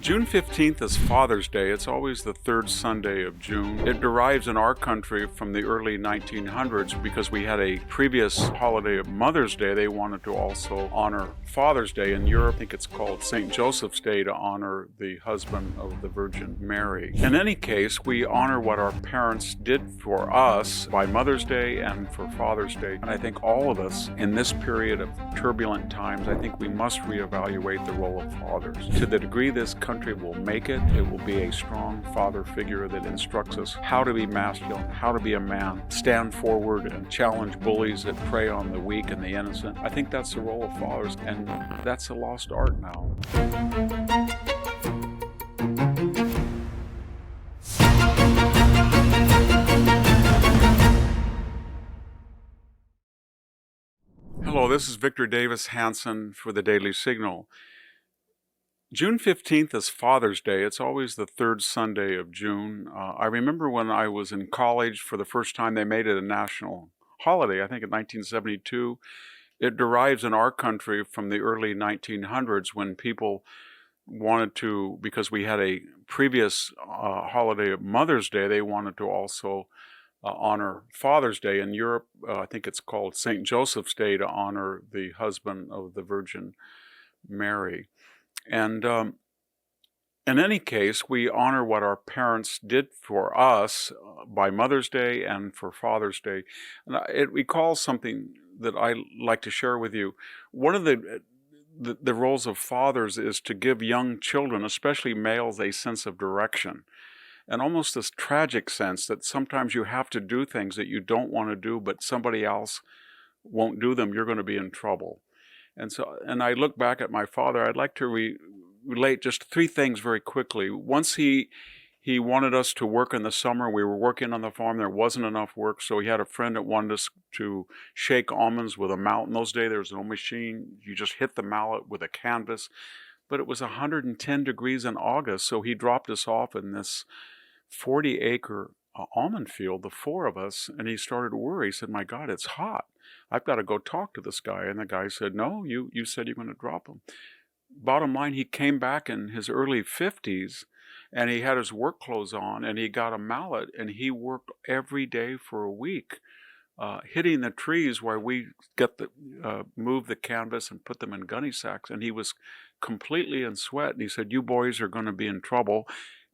June 15th is Father's Day. It's always the third Sunday of June. It derives in our country from the early 1900s because we had a previous holiday of Mother's Day. They wanted to also honor Father's Day. In Europe, I think it's called St. Joseph's Day to honor the husband of the Virgin Mary. In any case, we honor what our parents did for us by Mother's Day and for Father's Day. And I think all of us in this period of turbulent times, I think we must reevaluate the role of fathers. To the degree this country will make it, it will be a strong father figure that instructs us how to be masculine, how to be a man, stand forward and challenge bullies that prey on the weak and the innocent. I think that's the role of fathers, and that's a lost art now. Hello, this is Victor Davis Hanson for the Daily Signal. June 15th is Father's Day. It's always the third Sunday of June. I remember when I was in college for the first time, they made it a national holiday, I think in 1972. It derives in our country from the early 1900s when people wanted to, because we had a previous holiday of Mother's Day, they wanted to also honor Father's Day. In Europe, I think it's called St. Joseph's Day to honor the husband of the Virgin Mary. And in any case, we honor what our parents did for us by Mother's Day and for Father's Day. And it recalls something that I like to share with you. One of the roles of fathers is to give young children, especially males, a sense of direction. And almost this tragic sense that sometimes you have to do things that you don't want to do, but somebody else won't do them, you're going to be in trouble. And I look back at my father, I'd like to relate just three things very quickly. Once he wanted us to work in the summer. We were working on the farm. There wasn't enough work, so he had a friend that wanted us to shake almonds with a mallet. In those days, there was no machine. You just hit the mallet with a canvas. But it was 110 degrees in August, so he dropped us off in this 40-acre almond field, the four of us, and he started to worry. He said, "My God, it's hot. I've got to go talk to this guy." And the guy said, "No, you said you're going to drop him." Bottom line, he came back in his early 50s, and he had his work clothes on, and he got a mallet, and he worked every day for a week, hitting the trees while we move the canvas and put them in gunny sacks. And he was completely in sweat. And he said, "You boys are going to be in trouble."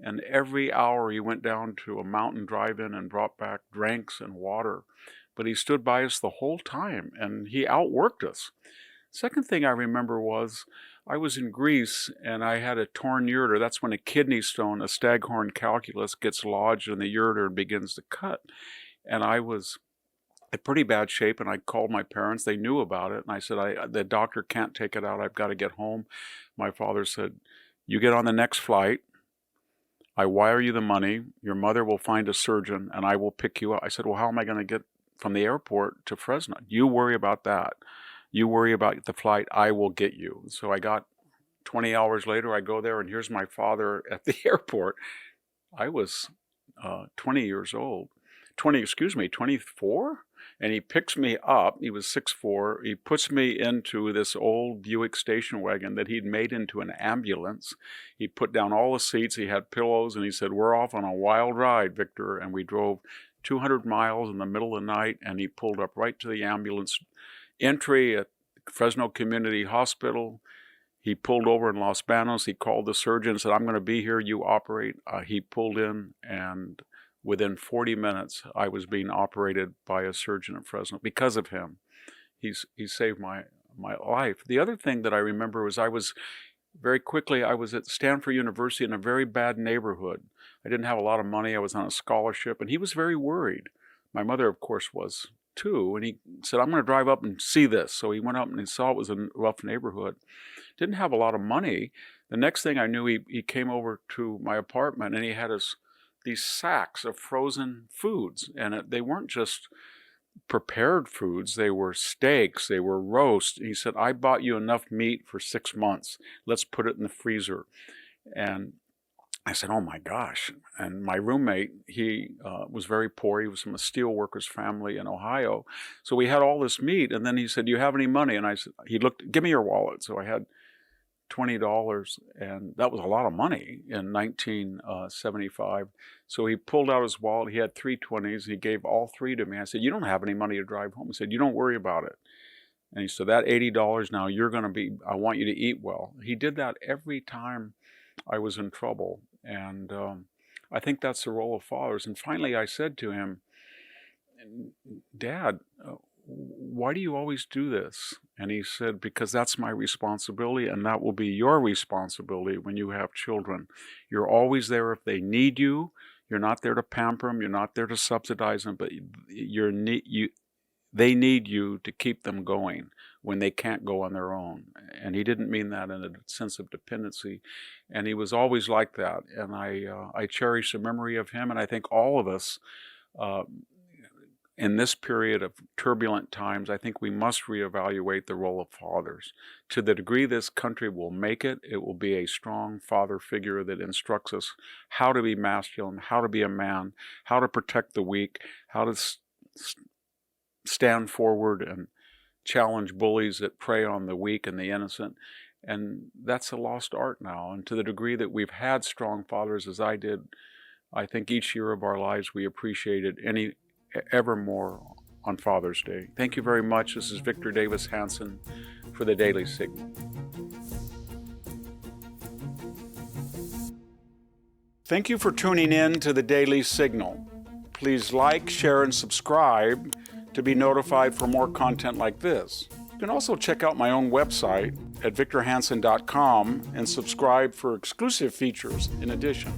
And every hour he went down to a mountain drive-in and brought back drinks and water. But he stood by us the whole time, and he outworked us. Second thing I remember was I was in Greece, and I had a torn ureter. That's when a kidney stone, a staghorn calculus, gets lodged in the ureter and begins to cut. And I was in pretty bad shape, and I called my parents. They knew about it, and I said, the doctor can't take it out. I've got to get home. My father said, "You get on the next flight. I wire you the money. Your mother will find a surgeon, and I will pick you up." I said, "Well, how am I going to get from the airport to Fresno?" "You worry about that. You worry about the flight. I will get you." So I got 20 hours later, I go there, and here's my father at the airport. I was 20 years old. 24? And he picks me up. He was 6'4". He puts me into this old Buick station wagon that he'd made into an ambulance. He put down all the seats. He had pillows, and he said, "We're off on a wild ride, Victor." And we drove 200 miles in the middle of the night, and he pulled up right to the ambulance entry at Fresno Community Hospital. He pulled over in Los Banos. He called the surgeon and said, "I'm going to be here. You operate." He pulled in, and within 40 minutes, I was being operated by a surgeon at Fresno because of him. He saved my life. The other thing that I remember was I was at Stanford University in a very bad neighborhood. I didn't have a lot of money. I was on a scholarship, and he was very worried. My mother, of course, was too, and he said, "I'm going to drive up and see this." So he went up and he saw it was a rough neighborhood. Didn't have a lot of money. The next thing I knew, he came over to my apartment, and he had these sacks of frozen foods, and they weren't just prepared foods. They were steaks, they were roast. He said, "I bought you enough meat for 6 months. Let's put it in the freezer." And I said, "Oh my gosh." And my roommate, he was very poor. He was from a steelworkers family in Ohio. So we had all this meat, and then he said, "Do you have any money?" And I said, "Give me your wallet." So I had $20, and that was a lot of money in 1975. So he pulled out his wallet. He had 3 20s. He gave all 3 to me. I said, "You don't have any money to drive home." He said, "You don't worry about it." And he said, "That $80 now, I want you to eat well." He did that every time I was in trouble. And I think that's the role of fathers. And finally I said to him, "Dad, why do you always do this?" And he said, "Because that's my responsibility, and that will be your responsibility when you have children. You're always there if they need you. You're not there to pamper them. You're not there to subsidize them, but they need you to keep them going when they can't go on their own." And he didn't mean that in a sense of dependency. And he was always like that. And I cherish the memory of him. And I think all of us, in this period of turbulent times, I think we must reevaluate the role of fathers. To the degree this country will make it, it will be a strong father figure that instructs us how to be masculine, how to be a man, how to protect the weak, how to stand forward and challenge bullies that prey on the weak and the innocent. And that's a lost art now. And to the degree that we've had strong fathers, as I did, I think each year of our lives we appreciate it ever more on Father's Day. Thank you very much. This is Victor Davis Hanson for the Daily Signal. Thank you for tuning in to the Daily Signal. Please like, share, and subscribe to be notified for more content like this. You can also check out my own website at victorhanson.com and subscribe for exclusive features in addition.